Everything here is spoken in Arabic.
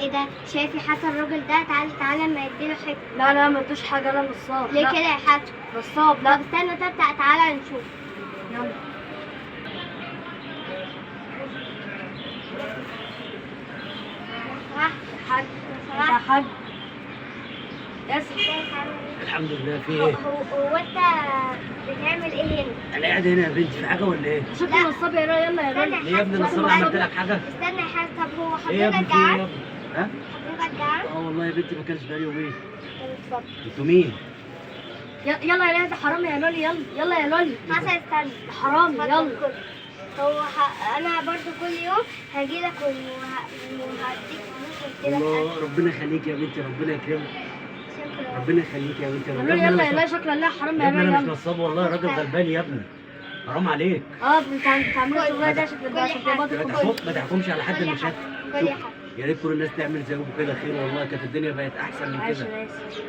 ايه ده؟ شايف يا حسن الراجل ده؟ تعالى تعالى اما يديله حته. لا لا ما ادوش حاجه، انا نصاب. ليه لا. كده يا حسن؟ نصاب طب لا. استنى، طب تعالى نشوف. يلا. صح حاج. صح. يا حاج. ياسر. الحمد لله. في هو ايه؟ هو انت بتعمل ايه هنا؟ انا قاعد هنا يا بنتي، في حاجه ولا ايه؟ شكله نصاب يا راجل. يلا يا استنى راجل. ليه يا ابني نصاب؟ عملت لك حاجه؟ استنى يا حسن، طب هو ايه يا ابني حضرتك في ايه يا جعان؟ ابني؟ ها؟ حضرتك جعان؟ اه والله يا بنتي ما كانش بقالي يومين. طب اتفضل. انتوا مين؟ يلا يا لولي، حرامي يا لولي. يلا يلا يا لولي. حسن استنى. حرامي اتفضل يلا. كل. انا برضو كل يوم هاجي لك وهديك فلوس وادي لك الله اكل. ربنا يخليك يا بنتي، ربنا يكرمك. شكرا. ربنا يخليك يا بنتي. يا يا لولي ابني يلا أنا يا مش لولي، شكرا لله حرامي يا يا ابني لولي. انا مش يلا. نصاب والله، راجل غلبان يا ابني. حرام عليك. انت بتعمل الشغلانه دي عشان تبقى كل تقبض ما الفلوس. ما تحكمش على حد كل من شكل. كل يا حسن. يا ريت كل الناس تعمل زيكم كده خير، والله كانت الدنيا بقت احسن من ماشي كده. ماشي.